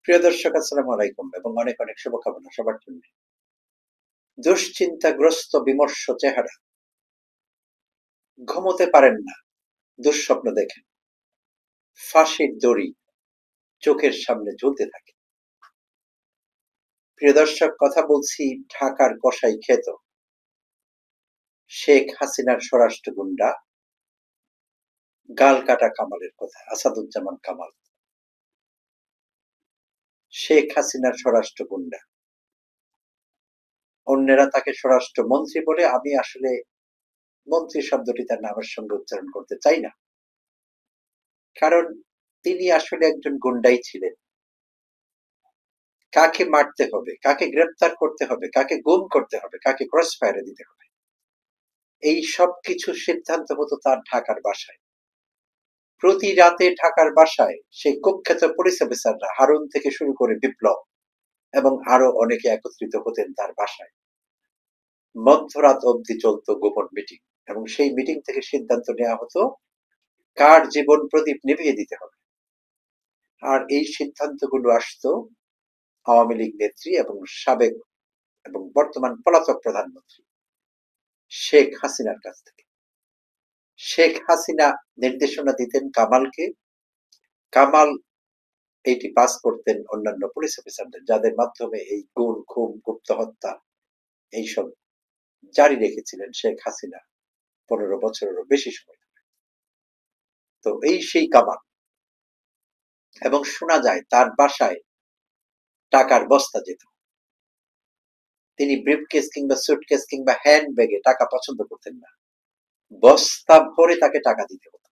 প্রিয় দর্শক, আসসালামু আলাইকুম এবং অনেক অনেক শুভকামনা সবার জন্য। দুশ্চিন্তাগ্রস্ত বিমর্ষ চেহারা, ঘুমোতে পারেন না, দুঃস্বপ্ন দেখেন, ফাঁসির দড়ি চোখের সামনে ঝুলতে থাকে। প্রিয় দর্শক, কথা বলছি ঢাকার কসাই খ্যাত শেখ হাসিনার স্বরাষ্ট্র গুন্ডা গাল কাটা কামালের কথা, আসাদুজ্জামান কামাল। শেখ হাসিনার স্বরাষ্ট্র গুন্ডা, অন্যেরা তাকে স্বরাষ্ট্র মন্ত্রী বলে, আমি আসলে মন্ত্রী শব্দটি তার নামের সঙ্গে উচ্চারণ করতে চাই না, কারণ তিনি আসলে একজন গুন্ডাই ছিলেন। কাকে মারতে হবে, কাকে গ্রেপ্তার করতে হবে, কাকে গুম করতে হবে, কাকে ক্রস ফায়ারে দিতে হবে, এই সব কিছু সিদ্ধান্ত হতো তার ঢাকার বাসায়। প্রতি রাতে ঢাকার বাসায় সেই কুখ্যাত পুলিশ অফিসাররা, হারুন থেকে শুরু করে বিপ্লব এবং আরো অনেকে একত্রিত হতেন তার বাসায়। মধ্যরাত অবধি চলত গোপন মিটিং এবং সেই মিটিং থেকে সিদ্ধান্ত নেওয়া হতো কার জীবন প্রদীপ নিভিয়ে দিতে হবে। আর এই সিদ্ধান্তগুলো আসতো আওয়ামী লীগ নেত্রী এবং সাবেক এবং বর্তমান পলাতক প্রধানমন্ত্রী শেখ হাসিনার কাছ থেকে। শেখ হাসিনা নির্দেশনা দিতেন কামালকে, কামাল এইটি পাস করতেন অন্যান্য পুলিশ অফিসারদের, যাদের মাধ্যমে এই গুম খুন গুপ্ত হত্যা এইসব জারি রেখেছিলেন শেখ হাসিনা 15 বছরেরও বেশি সময়। তো এই সেই কামাল, এবং শোনা যায় তার বাসায় টাকার বস্তা যেত। তিনি ব্রিফকেস কিংবা সুটকেস কিংবা হ্যান্ড ব্যাগে টাকা পছন্দ করতেন না, বস্তা ভরে তাকে টাকা দিতে হতো।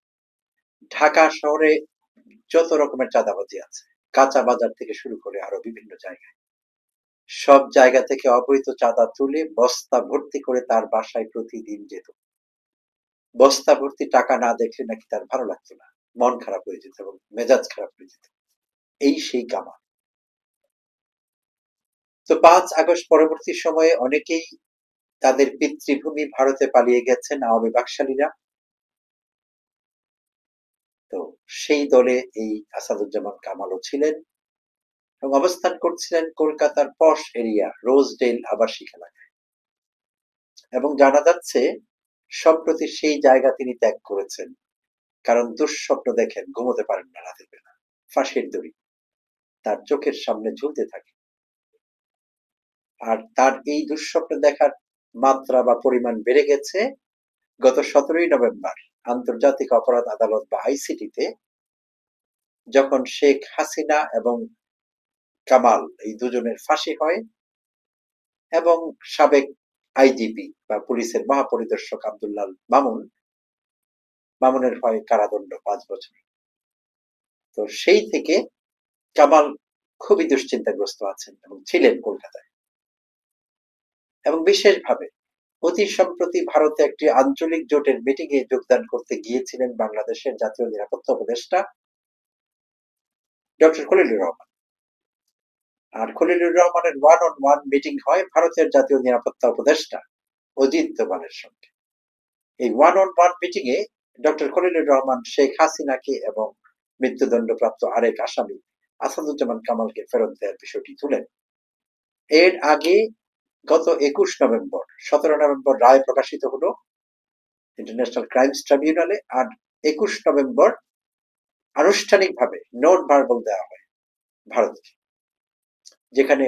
ঢাকা শহরে যত রকমের চাঁদাবাজি আছে, কাঁচা বাজার থেকে শুরু করে আরো বিভিন্ন জায়গায়, সব জায়গা থেকে অবৈধ চাঁদা তুলে বস্তা ভর্তি করে তার বাসায় প্রতিদিন যেত। বস্তা ভর্তি টাকা না দেখলে নাকি তার ভালো লাগতো না, মন খারাপ হয়ে যেত এবং মেজাজ খারাপ হয়ে যেত। এই সেই কামাল। তো 5 আগস্ট পরবর্তী সময়ে অনেকেই তাদের পিতৃভূমি ভারতে পালিয়ে গেছেন, আওয়ামী বাকশালীরা। তো সেই দলে এই আসাদুজ্জামান কামালও ছিলেন এবং অবস্থান করছিলেন কলকাতার পশ এরিয়া রোজডেল আবাসিক এলাকায়। এবং জানা যাচ্ছে সম্প্রতি সেই জায়গা তিনি ত্যাগ করেছেন, কারণ দুঃস্বপ্ন দেখেন, ঘুমোতে পারেন না রাতের বেলা, ফাঁসির দড়ি তার চোখের সামনে ঝুলতে থাকে। আর তার এই দুঃস্বপ্ন দেখার মাত্রা বা পরিমাণ বেড়ে গেছে গত 17ই নভেম্বর আন্তর্জাতিক অপরাধ আদালত বা আইসিটিতে, যখন শেখ হাসিনা এবং কামাল এই দুজনের ফাঁসি হয় এবং সাবেক আইজিপি বা পুলিশের মহাপরিদর্শক আব্দুল্লাহ মামুনের হয় কারাদণ্ড 5 বছর। তো সেই থেকে কামাল খুবই দুশ্চিন্তাগ্রস্ত আছেন এবং ছিলেন কলকাতায়। এবং বিশেষভাবে অতি সম্প্রতি ভারতে একটি আঞ্চলিক জোটের মিটিং এ যোগদান করতে গিয়েছিলেন বাংলাদেশের জাতীয় নিরাপত্তা উপদেষ্টা ডক্টর খলিলুর রহমান। আর খলিলুর রহমানের 1-on-1 মিটিং হয় ভারতের জাতীয় নিরাপত্তা উপদেষ্টা অজিত দোভালের সঙ্গে। এই 1-on-1 meeting a doctor Khalilur Rahman Sheikh হাসিনাকে এবং মৃত্যুদণ্ডপ্রাপ্ত আরেক আসামি আসাদুজ্জামান কামালকে ফেরত দেওয়ার বিষয়টি তুলেন। এর আগে গত 17 নভেম্বর রায় প্রকাশিত হলো ইন্টারন্যাশনাল ক্রাইমস ট্রাইব্যুনালে, আর 21 নভেম্বর আনুষ্ঠানিকভাবে নোট ভার্বাল দেওয়া হয় ভারতকে, যেখানে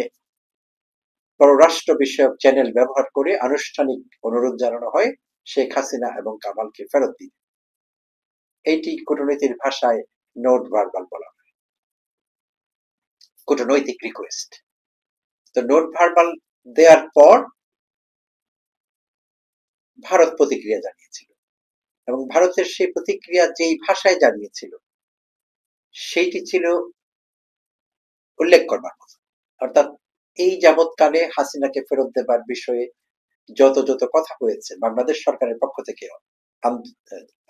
পররাষ্ট্র বিষয়ক চ্যানেল ব্যবহার করে আনুষ্ঠানিক অনুরোধ জানানো হয় শেখ হাসিনা এবং কামালকে ফেরত দিতে। এইটি কূটনীতির ভাষায় নোট ভার্বাল বলা হয়, কূটনৈতিক রিকোয়েস্ট। তো নোট ভার্বাল দেওয়ার পর ভারত প্রতিক্রিয়া জানিয়েছিল, এবং ভারতের সেই প্রতিক্রিয়া যেই ভাষায় জানিয়েছিল সেইটি ছিল উল্লেখ করবার মতো। অর্থাৎ এই যাবৎকালে হাসিনাকে ফেরত দেবার বিষয়ে যত যত কথা হয়েছে বাংলাদেশ সরকারের পক্ষ থেকে,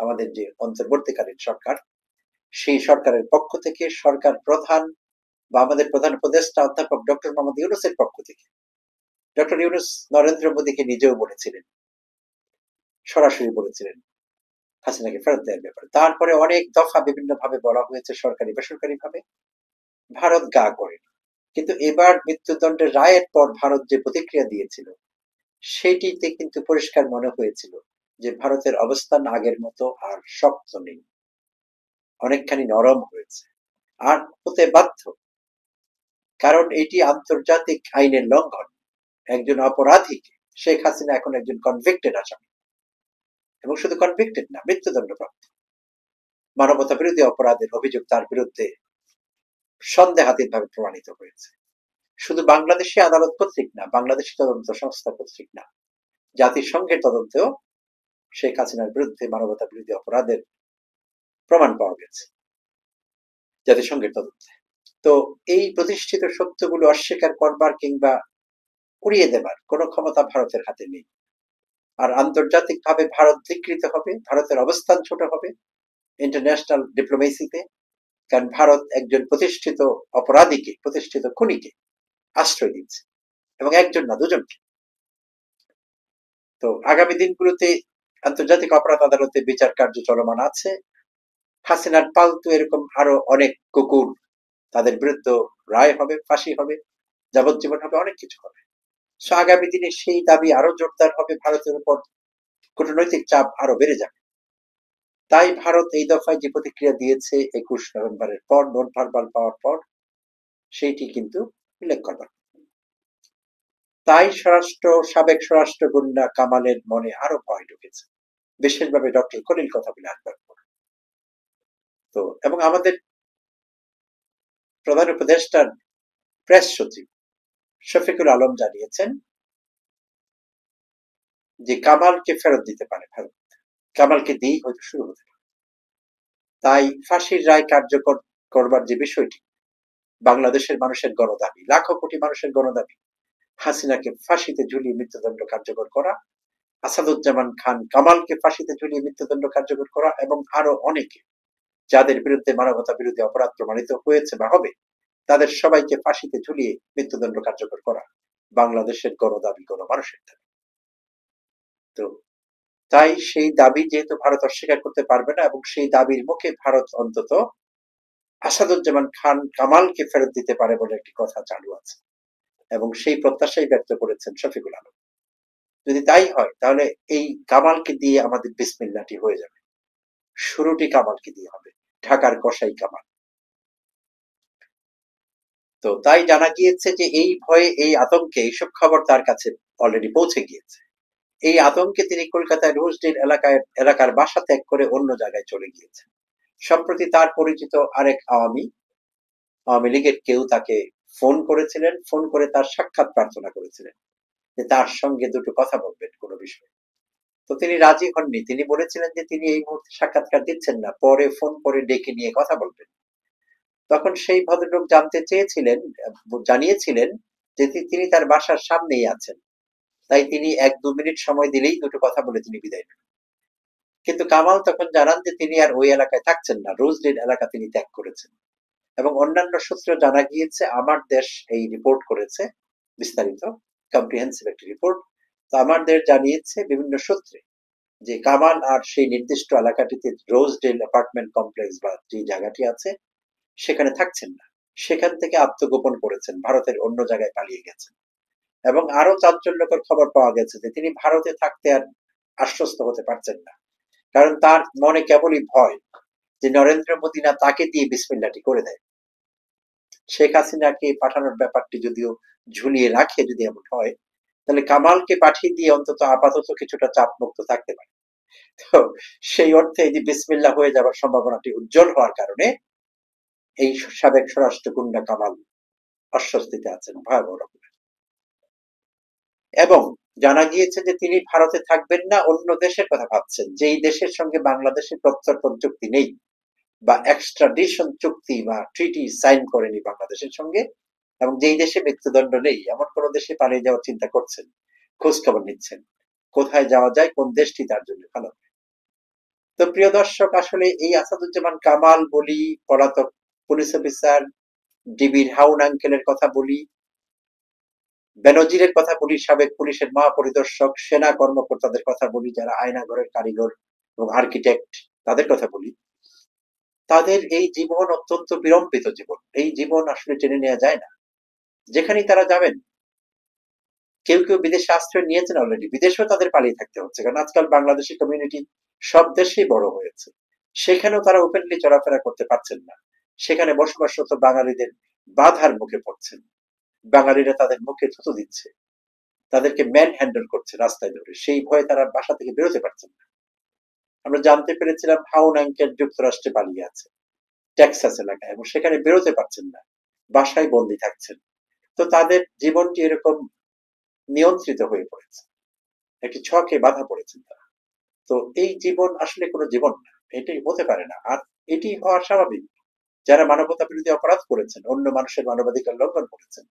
আমাদের যে অন্তর্বর্তীকালীন সরকার, সেই সরকারের পক্ষ থেকে, সরকার প্রধান বা আমাদের প্রধান উপদেষ্টা অধ্যাপক ডক্টর মোহাম্মদ ইউনূসের পক্ষ থেকে, ডক্টর ইউনূস নরেন্দ্র মোদীকে নিজেও বলেছিলেন, সরাসরি বলেছিলেন হাসিনাকে ফেরত দেওয়ার ব্যাপারে। তারপরে অনেক দফা বিভিন্ন ভাবে বলা হয়েছে, সরকারি বেসরকারি ভাবে। ভারত গা করেনি। কিন্তু এবার মৃত্যুদণ্ডের রায়ের পর ভারত যে প্রতিক্রিয়া দিয়েছিল সেটিতে কিন্তু পরিষ্কার মনে হয়েছিল যে ভারতের অবস্থান আগের মতো আর শক্ত নেই, অনেকখানি নরম হয়েছে, আর হতে বাধ্য। কারণ এটি আন্তর্জাতিক আইনের লঙ্ঘন। একজন অপরাধীকে, শেখ হাসিনা এখন একজন কনভিক্টেড আসামি, এবং শুধু কনভিক্টেড না, মৃত্যুদণ্ডপ্রাপ্ত মানবতা বিরোধী অপরাধের অভিযোগ তার বিরুদ্ধে সন্দেহাতীত ভাবে প্রমাণিত হয়েছে। শুধু বাংলাদেশি আদালত কর্তৃক না, বাংলাদেশি তদন্ত সংস্থা কর্তৃক না, জাতিসংঘের তদন্তেও শেখ হাসিনার বিরুদ্ধে মানবতা বিরোধী অপরাধের প্রমাণ পাওয়া গেছে জাতিসংঘের তদন্তে। তো এই প্রতিষ্ঠিত সত্যগুলো অস্বীকার করবার কিংবা উড়িয়ে দেবার কোনো ক্ষমতা ভারতের হাতে নেই। আর আন্তর্জাতিক ভাবে ভারত ধিকৃত হবে, ভারতের অবস্থান ছোট হবে ইন্টারন্যাশনাল ডিপ্লোমেসিতে, কারণ ভারত একজন প্রতিষ্ঠিত অপরাধীকে, প্রতিষ্ঠিত খুনিকে আশ্রয় দিচ্ছে, এবং একজন না, দুজনকে। তো আগামী দিনগুলোতে আন্তর্জাতিক অপরাধ আদালতে বিচার কার্য চলমান আছে। হাসিনার পালতু এরকম আরো অনেক কুকুর, তাদের বিরুদ্ধে রায় হবে, ফাঁসি হবে, যাবজ্জীবন হবে, অনেক কিছু হবে। আগামী দিনে সেই দাবি আরো জোরদার হবে, ভারতের উপর কূটনৈতিক চাপ আরো বেড়ে যাবে। তাই ভারত এই দফায় যে প্রতিক্রিয়া দিয়েছে 21 নভেম্বরের পর, নোট ভার্বাল পাওয়ার পর, সেইটি কিন্তু উল্লেখ করবার। তাই সাবেক স্বরাষ্ট্র গুন্ডা কামালের মনে আরো ভয় ঢুকেছে, বিশেষভাবে ডক্টর খলিল কথা বলে আসবার পর। তো এবং আমাদের প্রধান উপদেষ্টার প্রেস সচিব শফিকুল আলম জানিয়েছেন যে কামালকে ফেরত দিতে পারে ভারত, কামালকে দিয়েই হয়তো শুরু হতে পারে। তাই ফাঁসির রায় কার্যকর করবার যে বিষয়টি, বাংলাদেশের মানুষের গণদাবি, লাখো কোটি মানুষের গণদাবি, হাসিনাকে ফাঁসিতে ঝুলিয়ে মৃত্যুদণ্ড কার্যকর করা, আসাদুজ্জামান খান কামালকে ফাঁসিতে ঝুলিয়ে মৃত্যুদণ্ড কার্যকর করা, এবং আরো অনেকে যাদের বিরুদ্ধে মানবতা বিরোধী অপরাধ প্রমাণিত হয়েছে বা হবে, তাদের সবাইকে ফাঁসিতে ঝুলিয়ে মৃত্যুদণ্ড কার্যকর করা বাংলাদেশের গণদাবি, গণমানুষের দাবি। তো তাই সেই দাবি যেহেতু ভারত অস্বীকার করতে পারবে না, এবং সেই দাবির মুখে ভারত অন্তত আসাদুজ্জামান খান কামালকে ফেরত দিতে পারে বলে একটি কথা চালু আছে, এবং সেই প্রত্যাশাই ব্যক্ত করেছেন শফিকুল আলম। যদি তাই হয় তাহলে এই কামালকে দিয়ে আমাদের বিসমিল্লাহটি হয়ে যাবে, শুরুটি কামালকে দিয়ে হবে, ঢাকার কসাই কামাল। তো তাই জানা গিয়েছে যে এই ভয়ে, এই আতঙ্কে, এইসব খবর তার কাছে অলরেডি পৌঁছে গিয়েছে। এই আতঙ্কে তিনি কলকাতায় রোজডেল এলাকার বাসা ত্যাগ করে অন্য জায়গায় চলে গিয়েছেন। সম্প্রতি তার পরিচিত আরেক আওয়ামী লীগের কেউ তাকে ফোন করেছিলেন, ফোন করে তার সাক্ষাৎ প্রার্থনা করেছিলেন যে তার সঙ্গে দুটো কথা বলবেন কোনো বিষয়ে। তো তিনি রাজি হননি, তিনি বলেছিলেন যে তিনি এই মুহূর্তে সাক্ষাৎকার দিচ্ছেন না, পরে ফোন করে ডেকে নিয়ে কথা বলবেন। তখন সেই ভদ্রলোক জানিয়েছিলেন যে তিনি তার বাসার সামনেই আছেন, তাই তিনি 1-2 মিনিট সময় দিলেই দুটো কথা বলে তিনি বিদায় নেন। কিন্তু কামাল তখন জানান যে তিনি আর ওই এলাকায় থাকছেন না, রোজডেল এলাকা তিনি ত্যাগ করেছেন। এবং অন্যান্য সূত্রে জানা গিয়েছে, আমার দেশ এই রিপোর্ট করেছে, বিস্তারিত কম্প্রিহেন্সিভ একটি রিপোর্ট। তো আমার দেশ জানিয়েছে বিভিন্ন সূত্রে যে কামাল আর সেই নির্দিষ্ট এলাকাটিতে, রোজডেল অ্যাপার্টমেন্ট কমপ্লেক্স বা যে জায়গাটি আছে, সেখানে থাকছেন না, সেখান থেকে আত্মগোপন করেছেন, ভারতের অন্য জায়গায় পালিয়ে গেছেন। এবং আরো চাঞ্চল্যকর খবর পাওয়া গেছে যে তিনি ভারতে থাকতে আর আশ্বস্ত হতে পারছেন না, কারণ তার মনে কেবলই ভয় যে নরেন্দ্র মোদী না তাকে দিয়ে বিসমিল্লাহটি করে দেয়। শেখ হাসিনাকে পাঠানোর ব্যাপারটি যদিও ঝুলিয়ে রাখে, যদি এমন হয় তাহলে কামালকে পাঠিয়ে দিয়ে অন্তত আপাতত কিছুটা চাপ মুক্ত থাকতে পারে। তো সেই অর্থে এই যে বিসমিল্লাহ হয়ে যাবার সম্ভাবনাটি উজ্জ্বল হওয়ার কারণে এই সাবেক স্বরাষ্ট্র গুন্ডা কামাল অস্বস্তিতে আছেন ভয়াবহ রকমের। এবং জানা গিয়েছে যে তিনি ভারতে থাকবেন না, অন্য দেশের কথা ভাবছেন, যেই দেশের সঙ্গে বাংলাদেশের প্রত্যর্পণ চুক্তি নেই বা এক্সট্রাডিশন চুক্তি বা ট্রিটি সাইন করেনি বাংলাদেশের সঙ্গে, এবং যেই দেশে মৃত্যুদণ্ড নেই এমন কোন দেশে পালিয়ে যাওয়ার চিন্তা করছেন, খোঁজ খবর নিচ্ছেন কোথায় যাওয়া যায়, কোন দেশটি তার জন্য ভালো। তো প্রিয় দর্শক, আসলে এই আসাদুজ্জামান কামাল বলি, পলাতক পুলিশ অফিসার, ডিবির হাউন আঙ্কেলের কথা বলি, বেনজিরের কথা বলি, সাবেক পুলিশের মহাপরিদর্শক, সেনা কর্মকর্তাদের কথা বলি, যারা আয়নাঘরের কারিগর এবং আর্কিটেক্ট, তাদের কথা বলি, তাদের এই জীবন অত্যন্ত বিড়ম্বিত জীবন। এই জীবন আসলে টেনে নেওয়া যায় না। যেখানেই তারা যাবেন, কেউ কেউ বিদেশে আশ্রয় নিয়েছেন অলরেডি, বিদেশেও তাদের পালিয়ে থাকতে হচ্ছে, কারণ আজকাল বাংলাদেশি কমিউনিটি সব দেশেই বড় হয়েছে, সেখানেও তারা ওপেনলি চলাফেরা করতে পারছেন না, সেখানে বসবাসরত বাঙালিদের বাধার মুখে পড়ছেন, বাঙালিরা তাদের মুখে থুতু দিচ্ছে, তাদেরকে ম্যান হ্যান্ডেল করছে রাস্তায় ধরে, সেই ভয়ে তারা বাসা থেকে বেরোতে পারছেন না। আমরা জানতে পেরেছিলাম হাউন আঙ্কেল যুক্তরাষ্ট্রে পালিয়ে আছে, টেক্সাস এলাকায়, এবং সেখানে বেরোতে পারছেন না, বাসায় বন্দী থাকছেন। তো তাদের জীবনটি এরকম নিয়ন্ত্রিত হয়ে পড়েছে, একটি ছকে বাধা পড়েছেন তারা। তো এই জীবন আসলে কোনো জীবন না, এটাই হতে পারে না, আর এটি হওয়া স্বাভাবিক। যারা মানবতা বিরোধী অপরাধ করেছেন, অন্য মানুষের মানবাধিকার লঙ্ঘন করেছেন,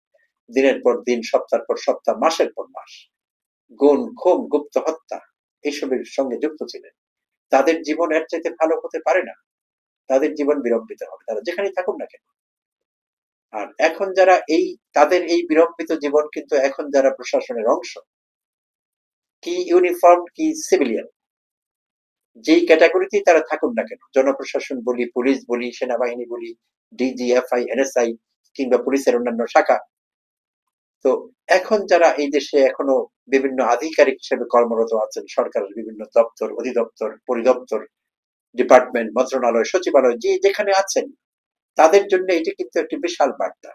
দিনের পর দিন, সপ্তাহের পর সপ্তাহ, মাসের পর মাস গুম খুন গুপ্ত হত্যা এসবের সঙ্গে যুক্ত ছিলেন, তাদের জীবন এর চাইতে ভালো হতে পারে না, তাদের জীবন বিলম্বিত হবে, তারা যেখানেই থাকুক না কেন। আর এখন যারা এই, তাদের এই বিলম্বিত জীবন কিন্তু এখন যারা প্রশাসনের অংশ, কি ইউনিফর্ম কি সিভিলিয়ান, যেই ক্যাটাগরিতেই তারা থাকুন না কেন, জনপ্রশাসন বলি, পুলিশ বলি, সেনাবাহিনী বলি, ডিজিএফআই, এনএসআই, কিংবা পুলিশের অন্যান্য শাখা, তো এখন যারা এই দেশে এখনো বিভিন্ন আধিকারিক হিসেবে কর্মরত আছেন, সরকারের বিভিন্ন দপ্তর, অধিদপ্তর, পরিদপ্তর, ডিপার্টমেন্ট, মন্ত্রণালয়, সচিবালয়, যে যেখানে আছেন, তাদের জন্য এটি কিন্তু একটি বিশাল বার্তা।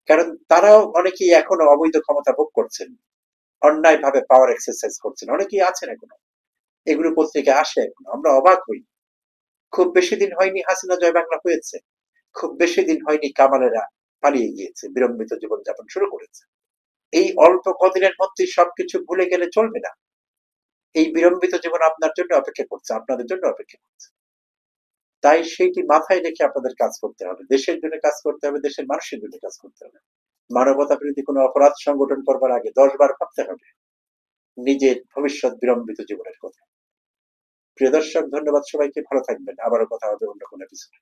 কারণ তারাও অনেকেই এখনো অবৈধ ক্ষমতা ভোগ করছেন, অন্যায় ভাবে পাওয়ার এক্সারসাইজ করছেন, অনেকেই আছেন এখনো, এগুলো পত্রিকায় আসে এখনো, আমরা অবাক হই। খুব বেশি দিন হয়নি হাসিনা জয় বাংলা হয়েছে, খুব বেশি দিন হয়নি কামালেরা পালিয়ে গিয়েছে, বিলম্বিত জীবনযাপন শুরু করেছে। এই অল্প কদিনের মধ্যেই সবকিছু ভুলে গেলে চলবে না। এই বিলম্বিত জীবন আপনার জন্য অপেক্ষা করছে, আপনাদের জন্য অপেক্ষা করছে। তাই সেইটি মাথায় রেখে আপনাদের কাজ করতে হবে, দেশের জন্য কাজ করতে হবে, দেশের মানুষের জন্য কাজ করতে হবে। মানবতা বিরোধী কোনো অপরাধ সংগঠন করবার আগে 10 বার ভাবতে হবে নিজের ভবিষ্যৎ বিলম্বিত জীবনের কথা। প্রিয় দর্শক, ধন্যবাদ সবাইকে, ভালো থাকবেন, আবারও কথা হবে অন্য কোনো এপিসোডে।